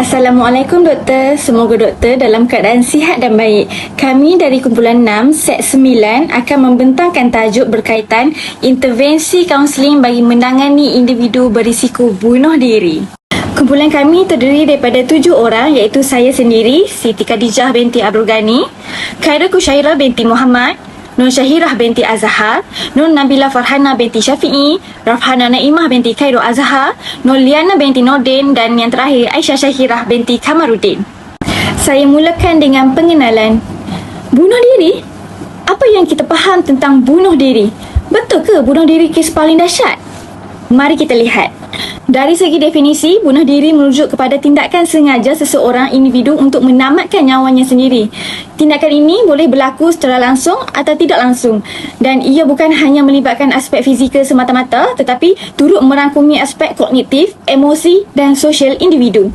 Assalamualaikum doktor, semoga doktor dalam keadaan sihat dan baik. Kami dari kumpulan 6, set 9 akan membentangkan tajuk berkaitan intervensi kaunseling bagi menangani individu berisiko bunuh diri. Kumpulan kami terdiri daripada 7 orang, iaitu saya sendiri, Siti Khadijah binti Abdul Ghani, Khairul Kushairah binti Muhammad, Nur Syahirah binti Azhar, Nur Nabila Farhana binti Syafi'i, Rafhana Naimah binti Khairul Azhar, Nur Liana binti Nordin, dan yang terakhir Aisyah Syahirah binti Kamaruddin. Saya mulakan dengan pengenalan. Bunuh diri? Apa yang kita faham tentang bunuh diri? Betul ke bunuh diri kes paling dahsyat? Mari kita lihat. Dari segi definisi, bunuh diri merujuk kepada tindakan sengaja seseorang individu untuk menamatkan nyawanya sendiri. Tindakan ini boleh berlaku secara langsung atau tidak langsung, dan ia bukan hanya melibatkan aspek fizikal semata-mata tetapi turut merangkumi aspek kognitif, emosi dan sosial individu.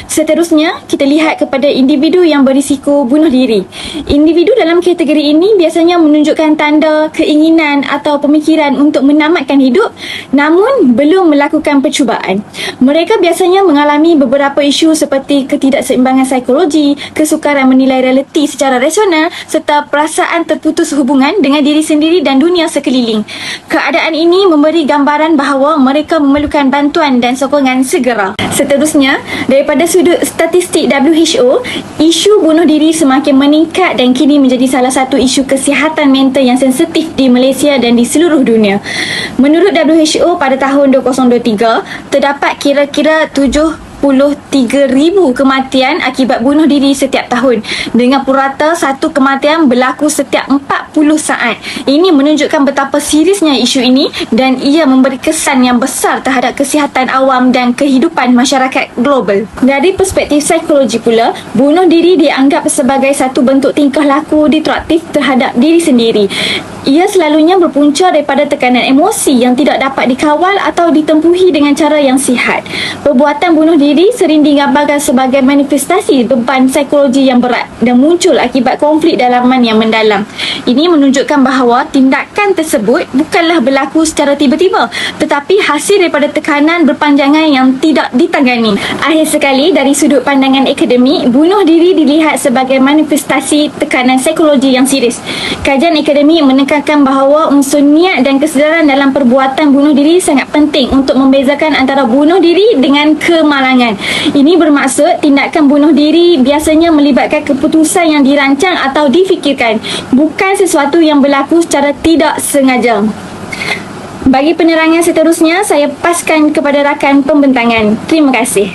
Seterusnya, kita lihat kepada individu yang berisiko bunuh diri. Individu dalam kategori ini biasanya menunjukkan tanda keinginan atau pemikiran untuk menamatkan hidup namun belum melakukan percubaan. Mereka biasanya mengalami beberapa isu seperti ketidakseimbangan psikologi, kesukaran menilai realiti secara rasional serta perasaan terputus hubungan dengan diri sendiri dan dunia sekeliling. Keadaan ini memberi gambaran bahawa mereka memerlukan bantuan dan sokongan segera. Seterusnya, daripada sudut statistik WHO, isu bunuh diri semakin meningkat dan kini menjadi salah satu isu kesihatan mental yang sensitif di Malaysia dan di seluruh dunia. Menurut WHO, pada tahun 2023, terdapat kira-kira 73,000 kematian akibat bunuh diri setiap tahun, dengan purata satu kematian berlaku setiap 40 saat. Ini menunjukkan betapa seriusnya isu ini dan ia memberi kesan yang besar terhadap kesihatan awam dan kehidupan masyarakat global. Dari perspektif psikologi pula, bunuh diri dianggap sebagai satu bentuk tingkah laku destruktif terhadap diri sendiri. Ia selalunya berpunca daripada tekanan emosi yang tidak dapat dikawal atau ditempuhi dengan cara yang sihat. Perbuatan bunuh diri sering digambarkan sebagai manifestasi beban psikologi yang berat dan muncul akibat konflik dalaman yang mendalam. Ini menunjukkan bahawa tindakan tersebut bukanlah berlaku secara tiba-tiba tetapi hasil daripada tekanan berpanjangan yang tidak ditangani. Akhir sekali, dari sudut pandangan akademik, bunuh diri dilihat sebagai manifestasi tekanan psikologi yang serius. Kajian akademik menekankan bahawa unsur niat dan kesedaran dalam perbuatan bunuh diri sangat penting untuk membezakan antara bunuh diri dengan kemalangan. Ini bermaksud tindakan bunuh diri biasanya melibatkan keputusan yang dirancang atau difikirkan, bukan sesuatu yang berlaku secara tidak sengaja. Bagi penerangan seterusnya, saya paskan kepada rakan pembentangan. Terima kasih.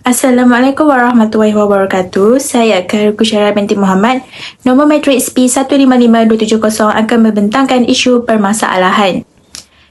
Assalamualaikum warahmatullahi wabarakatuh. Saya Khairul Kushairah binti Muhammad. Nombor matriks P155270 akan membentangkan isu permasalahan.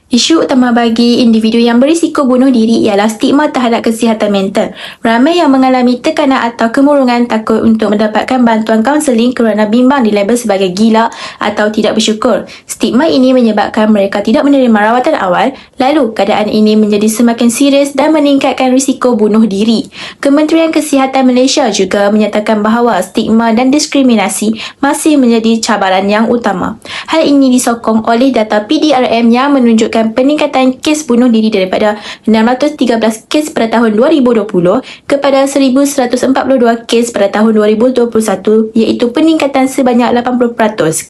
Isu utama bagi individu yang berisiko bunuh diri ialah stigma terhadap kesihatan mental. Ramai yang mengalami tekanan atau kemurungan takut untuk mendapatkan bantuan kaunseling kerana bimbang dilabel sebagai gila atau tidak bersyukur. Stigma ini menyebabkan mereka tidak menerima rawatan awal, lalu keadaan ini menjadi semakin serius dan meningkatkan risiko bunuh diri. Kementerian Kesihatan Malaysia juga menyatakan bahawa stigma dan diskriminasi masih menjadi cabaran yang utama. Hal ini disokong oleh data PDRM yang menunjukkan peningkatan kes bunuh diri daripada 613 kes pada tahun 2020 kepada 1142 kes pada tahun 2021, iaitu peningkatan sebanyak 80%.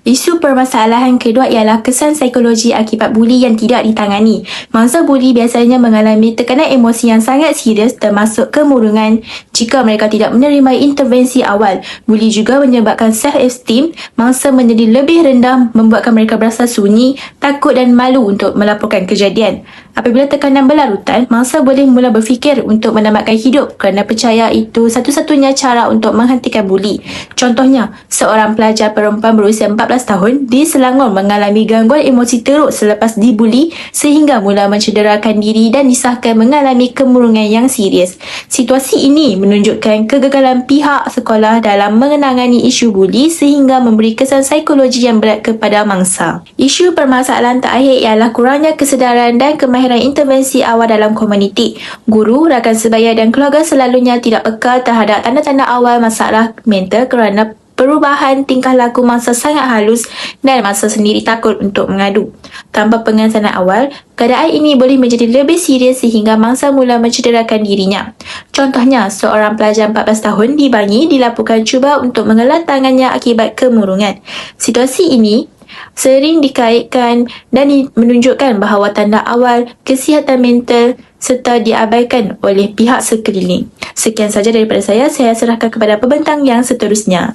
Isu permasalahan kedua ialah kesan psikologi akibat buli yang tidak ditangani. Mangsa buli biasanya mengalami tekanan emosi yang sangat serius termasuk kemurungan jika mereka tidak menerima intervensi awal. Buli juga menyebabkan self-esteem mangsa menjadi lebih rendah, membuatkan mereka berasa sunyi, takut dan malu untuk melaporkan kejadian. Apabila tekanan berlarutan, mangsa boleh mula berfikir untuk menamatkan hidup kerana percaya itu satu-satunya cara untuk menghentikan buli. Contohnya, seorang pelajar perempuan berusia 14 tahun di Selangor mengalami gangguan emosi teruk selepas dibuli sehingga mula mencederakan diri dan disahkan mengalami kemurungan yang serius. Situasi ini menunjukkan kegagalan pihak sekolah dalam mengenangani isu buli sehingga memberi kesan psikologi yang berat kepada mangsa. Isu permasalahan terakhir ialah kurangnya kesedaran dan kemahiran intervensi awal dalam komuniti. Guru, rakan sebaya dan keluarga selalunya tidak peka terhadap tanda-tanda awal masalah mental kerana perubahan tingkah laku mangsa sangat halus dan mangsa sendiri takut untuk mengadu. Tanpa pengesanan awal, keadaan ini boleh menjadi lebih serius sehingga mangsa mula mencederakan dirinya. Contohnya, seorang pelajar 14 tahun di Bangi dilaporkan cuba untuk mengelang tangannya akibat kemurungan. Situasi ini sering dikaitkan dan menunjukkan bahawa tanda awal kesihatan mental serta diabaikan oleh pihak sekeliling. Sekian saja daripada saya serahkan kepada pembentang yang seterusnya.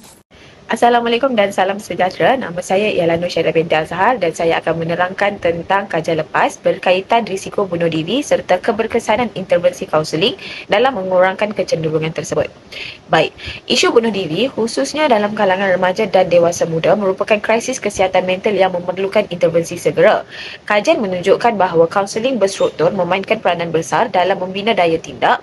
Assalamualaikum dan salam sejahtera. Nama saya ialah Nur Syahida binti Azhar dan saya akan menerangkan tentang kajian lepas berkaitan risiko bunuh diri serta keberkesanan intervensi kaunseling dalam mengurangkan kecenderungan tersebut. Baik, isu bunuh diri khususnya dalam kalangan remaja dan dewasa muda merupakan krisis kesihatan mental yang memerlukan intervensi segera. Kajian menunjukkan bahawa kaunseling berstruktur memainkan peranan besar dalam membina daya tindak,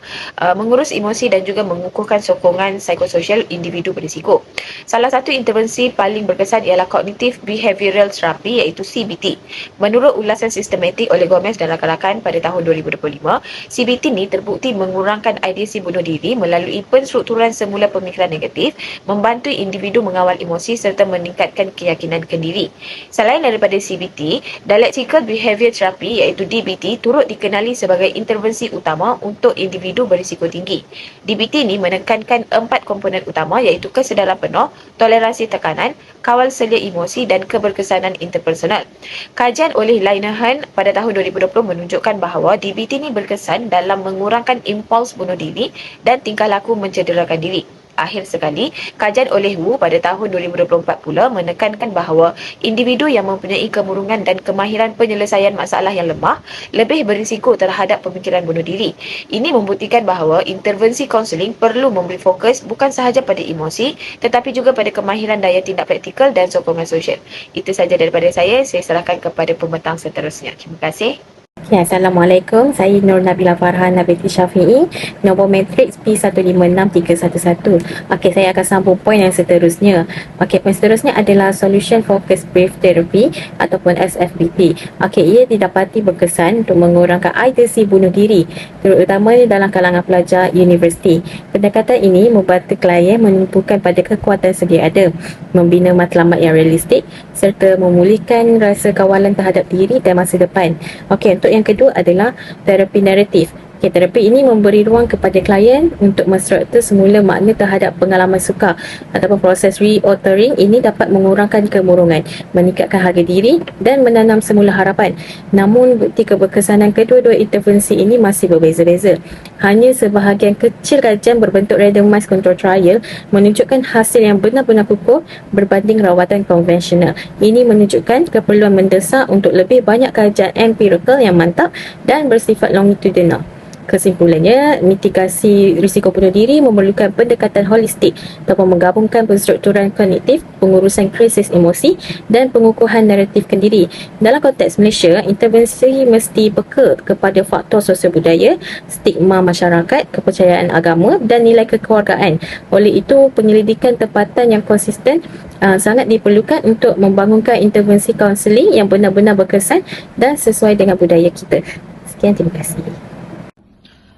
mengurus emosi dan juga mengukuhkan sokongan psikososial individu berisiko. Salah satu intervensi paling berkesan ialah Cognitive Behavioral Therapy iaitu CBT. Menurut ulasan sistematik oleh Gomez dan rakan-rakan pada tahun 2025, CBT ni terbukti mengurangkan ideasi bunuh diri melalui penstrukturan semula pemikiran negatif, membantu individu mengawal emosi serta meningkatkan keyakinan kendiri. Selain daripada CBT, Dialectical Behaviour Therapy iaitu DBT turut dikenali sebagai intervensi utama untuk individu berisiko tinggi. DBT ni menekankan 4 komponen utama iaitu kesedaran penuh, toleransi tekanan, kawal selia emosi dan keberkesanan interpersonal. Kajian oleh Linehan pada tahun 2020 menunjukkan bahawa DBT ini berkesan dalam mengurangkan impuls bunuh diri dan tingkah laku mencederakan diri. Akhir sekali, kajian oleh Wu pada tahun 2024 pula menekankan bahawa individu yang mempunyai kemurungan dan kemahiran penyelesaian masalah yang lemah lebih berisiko terhadap pemikiran bunuh diri. Ini membuktikan bahawa intervensi kaunseling perlu memberi fokus bukan sahaja pada emosi tetapi juga pada kemahiran daya tindak praktikal dan sokongan sosial. Itu sahaja daripada saya serahkan kepada pembentang seterusnya. Terima kasih. Okay, Assalamualaikum. Saya Nur Nabila Farhan Nabiti Syafi'i, nombor matriks P156311. Okey, saya akan sambung poin yang seterusnya. Okey, poin seterusnya adalah Solution Focused Brief Therapy ataupun SFBT. Okey, ia didapati berkesan untuk mengurangkan ideasi bunuh diri, terutamanya dalam kalangan pelajar universiti. Pendekatan ini membantu klien menumpukan pada kekuatan sedia ada, membina matlamat yang realistik serta memulihkan rasa kawalan terhadap diri dan masa depan. Okey, untuk yang kedua adalah terapi naratif. Okay, terapi ini memberi ruang kepada klien untuk menstruktur semula makna terhadap pengalaman sukar ataupun proses reauthoring ini dapat mengurangkan kemurungan, meningkatkan harga diri dan menanam semula harapan. Namun bukti keberkesanan kedua-dua intervensi ini masih berbeza-beza. Hanya sebahagian kecil kajian berbentuk randomized control trial menunjukkan hasil yang benar-benar kukuh berbanding rawatan konvensional. Ini menunjukkan keperluan mendesak untuk lebih banyak kajian empirical yang mantap dan bersifat longitudinal. Kesimpulannya, mitigasi risiko bunuh diri memerlukan pendekatan holistik ataupun menggabungkan penstrukturan kognitif, pengurusan krisis emosi dan pengukuhan naratif kendiri. Dalam konteks Malaysia, intervensi mesti peka kepada faktor sosial budaya, stigma masyarakat, kepercayaan agama dan nilai kekeluargaan. Oleh itu, penyelidikan tempatan yang konsisten sangat diperlukan untuk membangunkan intervensi kaunseling yang benar-benar berkesan dan sesuai dengan budaya kita. Sekian, terima kasih.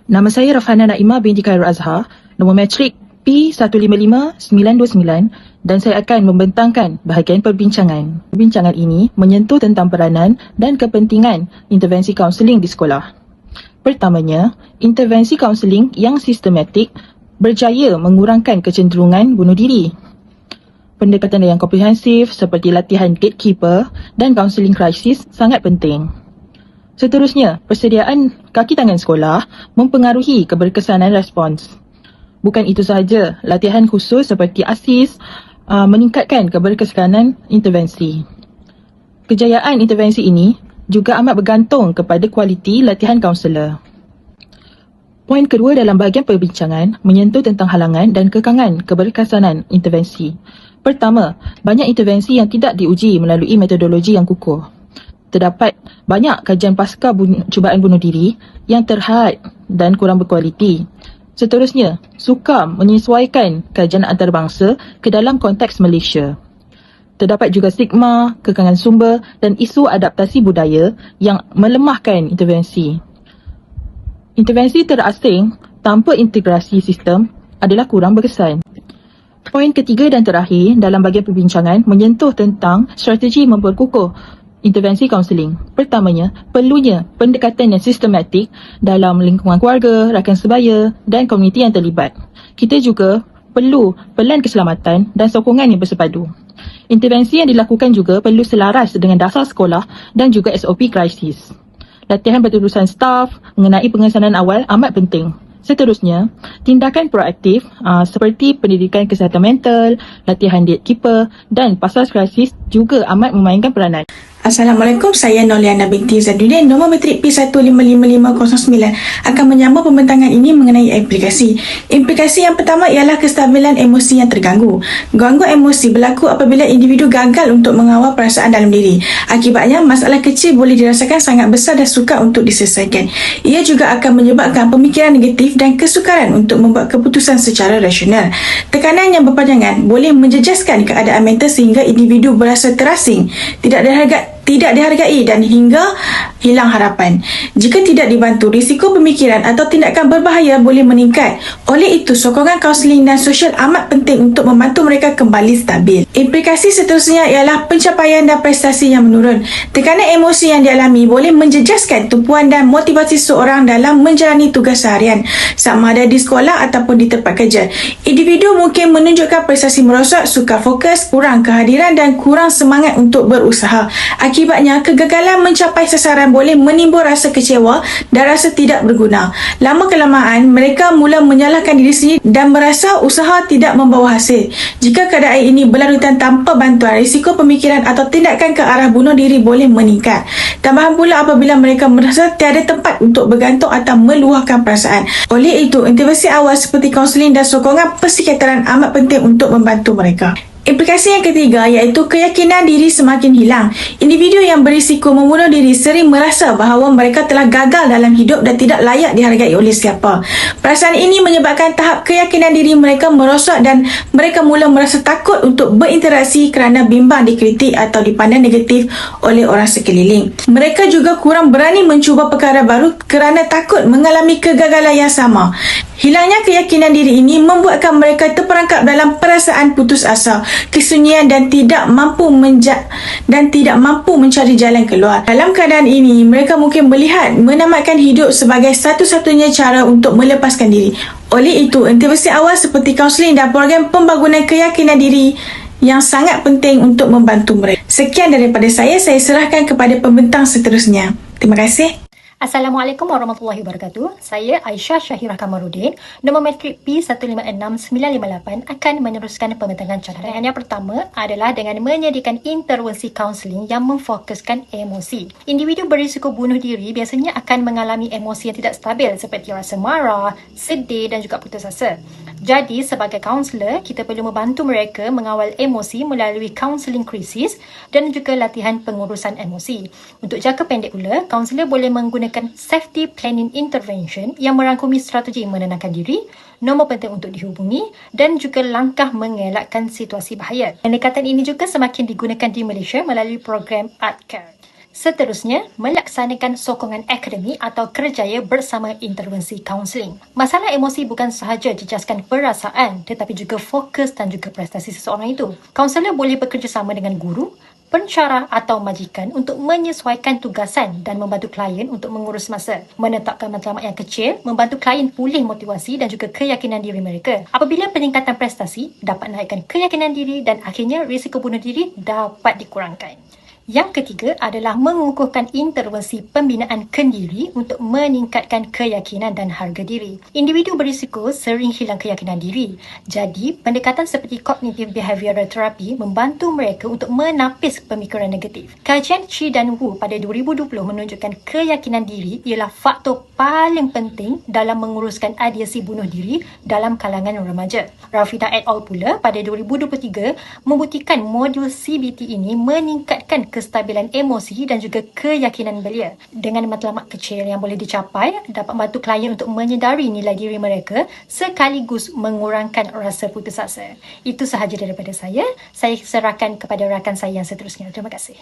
Nama saya Rafhana Naimah binti Khairul Azhar, nombor matrik P155929 dan saya akan membentangkan bahagian perbincangan. Perbincangan ini menyentuh tentang peranan dan kepentingan intervensi kaunseling di sekolah. Pertamanya, intervensi kaunseling yang sistematik berjaya mengurangkan kecenderungan bunuh diri. Pendekatan yang komprehensif seperti latihan gatekeeper dan kaunseling krisis sangat penting. Seterusnya, persediaan kaki tangan sekolah mempengaruhi keberkesanan respons. Bukan itu sahaja, latihan khusus seperti ASIS meningkatkan keberkesanan intervensi. Kejayaan intervensi ini juga amat bergantung kepada kualiti latihan kaunselor. Poin kedua dalam bahagian perbincangan menyentuh tentang halangan dan kekangan keberkesanan intervensi. Pertama, banyak intervensi yang tidak diuji melalui metodologi yang kukuh. Terdapat banyak kajian pasca cubaan bunuh diri yang terhad dan kurang berkualiti. Seterusnya, sukar menyesuaikan kajian antarabangsa ke dalam konteks Malaysia. Terdapat juga stigma, kekangan sumber dan isu adaptasi budaya yang melemahkan intervensi. Intervensi terasing tanpa integrasi sistem adalah kurang berkesan. Poin ketiga dan terakhir dalam bahagian perbincangan menyentuh tentang strategi memperkukuh intervensi kaunseling. Pertamanya, perlunya pendekatan yang sistematik dalam lingkungan keluarga, rakan sebaya dan komuniti yang terlibat. Kita juga perlu pelan keselamatan dan sokongan yang bersepadu. Intervensi yang dilakukan juga perlu selaras dengan dasar sekolah dan juga SOP krisis. Latihan berterusan staf mengenai pengesanan awal amat penting. Seterusnya, tindakan proaktif seperti pendidikan kesihatan mental, latihan gatekeeper dan pasal krisis juga amat memainkan peranan. Assalamualaikum, saya Noliana binti Zadudin, nombor matrik P155509 akan menyambung pembentangan ini mengenai implikasi. Implikasi yang pertama ialah kestabilan emosi yang terganggu. Gangguan emosi berlaku apabila individu gagal untuk mengawal perasaan dalam diri. Akibatnya, masalah kecil boleh dirasakan sangat besar dan sukar untuk diselesaikan. Ia juga akan menyebabkan pemikiran negatif dan kesukaran untuk membuat keputusan secara rasional. Tekanan yang berpanjangan boleh menjejaskan keadaan mental sehingga individu berasa terasing, tidak dihargai dan hingga hilang harapan. Jika tidak dibantu, risiko pemikiran atau tindakan berbahaya boleh meningkat. Oleh itu, sokongan kaunseling dan sosial amat penting untuk membantu mereka kembali stabil. Implikasi seterusnya ialah pencapaian dan prestasi yang menurun. Tekanan emosi yang dialami boleh menjejaskan tumpuan dan motivasi seorang dalam menjalani tugas seharian, sama ada di sekolah ataupun di tempat kerja. Individu mungkin menunjukkan prestasi merosot, sukar fokus, kurang kehadiran dan kurang semangat untuk berusaha. Akibatnya, kegagalan mencapai sasaran boleh menimbul rasa kecewa dan rasa tidak berguna. Lama-kelamaan, mereka mula menyalahkan diri sendiri dan merasa usaha tidak membawa hasil. Jika keadaan ini berlarutan tanpa bantuan, risiko pemikiran atau tindakan ke arah bunuh diri boleh meningkat. Tambahan pula apabila mereka merasa tiada tempat untuk bergantung atau meluahkan perasaan. Oleh itu, intervensi awal seperti kaunseling dan sokongan psikiatran amat penting untuk membantu mereka. Implikasi yang ketiga iaitu keyakinan diri semakin hilang. Individu yang berisiko membunuh diri sering merasa bahawa mereka telah gagal dalam hidup dan tidak layak dihargai oleh siapa. Perasaan ini menyebabkan tahap keyakinan diri mereka merosot dan mereka mula merasa takut untuk berinteraksi kerana bimbang dikritik atau dipandang negatif oleh orang sekeliling. Mereka juga kurang berani mencuba perkara baru kerana takut mengalami kegagalan yang sama. Hilangnya keyakinan diri ini membuatkan mereka terperangkap dalam perasaan putus asa, kesunyian dan tidak mampu mencari jalan keluar. Dalam keadaan ini, mereka mungkin melihat menamatkan hidup sebagai satu-satunya cara untuk melepaskan diri. Oleh itu, intervensi awal seperti kaunseling dan program pembangunan keyakinan diri yang sangat penting untuk membantu mereka. Sekian daripada saya serahkan kepada pembentang seterusnya. Terima kasih. Assalamualaikum warahmatullahi wabarakatuh. Saya Aisyah Syahirah Kamarudin, nombor matrik P156958 akan meneruskan pembentangan cadangan. Yang pertama adalah dengan menyediakan intervensi kaunseling yang memfokuskan emosi. Individu berisiko bunuh diri biasanya akan mengalami emosi yang tidak stabil seperti rasa marah, sedih dan juga putus asa. Jadi, sebagai kaunselor, kita perlu membantu mereka mengawal emosi melalui kaunseling krisis dan juga latihan pengurusan emosi. Untuk jangka pendek pula, kaunselor boleh menggunakan safety planning intervention yang merangkumi strategi menenangkan diri, nombor penting untuk dihubungi dan juga langkah mengelakkan situasi bahaya. Pendekatan ini juga semakin digunakan di Malaysia melalui program Art Care. Seterusnya, melaksanakan sokongan akademik atau kerjaya bersama intervensi kaunseling. Masalah emosi bukan sahaja jejaskan perasaan tetapi juga fokus dan juga prestasi seseorang itu. Kaunselor boleh bekerjasama dengan guru, pensyarah atau majikan untuk menyesuaikan tugasan dan membantu klien untuk mengurus masa, menetapkan matlamat yang kecil, membantu klien pulih motivasi dan juga keyakinan diri mereka. Apabila peningkatan prestasi dapat naikkan keyakinan diri dan akhirnya risiko bunuh diri dapat dikurangkan. Yang ketiga adalah mengukuhkan intervensi pembinaan kendiri untuk meningkatkan keyakinan dan harga diri. Individu berisiko sering hilang keyakinan diri. Jadi, pendekatan seperti Cognitive Behavioral Therapy membantu mereka untuk menapis pemikiran negatif. Kajian Chi dan Wu pada 2020 menunjukkan keyakinan diri ialah faktor paling penting dalam menguruskan ideasi bunuh diri dalam kalangan remaja. Rafida et al. Pula pada 2023 membuktikan modul CBT ini meningkatkan kestabilan emosi dan juga keyakinan belia. Dengan matlamat kecil yang boleh dicapai, dapat membantu klien untuk menyedari nilai diri mereka sekaligus mengurangkan rasa putus asa. Itu sahaja daripada saya. Saya serahkan kepada rakan saya yang seterusnya. Terima kasih.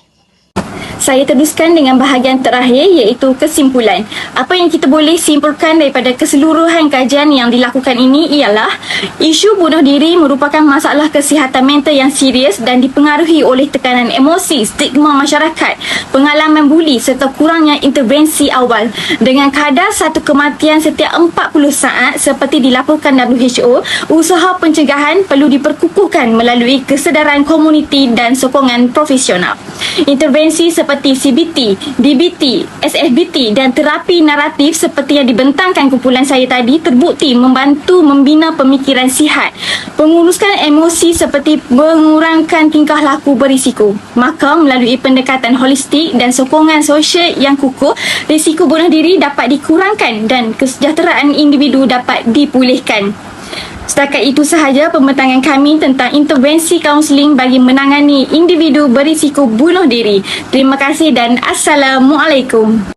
Saya teruskan dengan bahagian terakhir iaitu kesimpulan. Apa yang kita boleh simpulkan daripada keseluruhan kajian yang dilakukan ini ialah isu bunuh diri merupakan masalah kesihatan mental yang serius dan dipengaruhi oleh tekanan emosi, stigma masyarakat, pengalaman buli serta kurangnya intervensi awal. Dengan kadar satu kematian setiap 40 saat seperti dilaporkan WHO, usaha pencegahan perlu diperkukuhkan melalui kesedaran komuniti dan sokongan profesional. Intervensi seperti CBT, DBT, SFBT dan terapi naratif seperti yang dibentangkan kumpulan saya tadi terbukti membantu membina pemikiran sihat, penguruskan emosi seperti mengurangkan tingkah laku berisiko. Maka melalui pendekatan holistik dan sokongan sosial yang kukuh, risiko bunuh diri dapat dikurangkan dan kesejahteraan individu dapat dipulihkan. Setakat itu sahaja pembentangan kami tentang intervensi kaunseling bagi menangani individu berisiko bunuh diri. Terima kasih dan Assalamualaikum.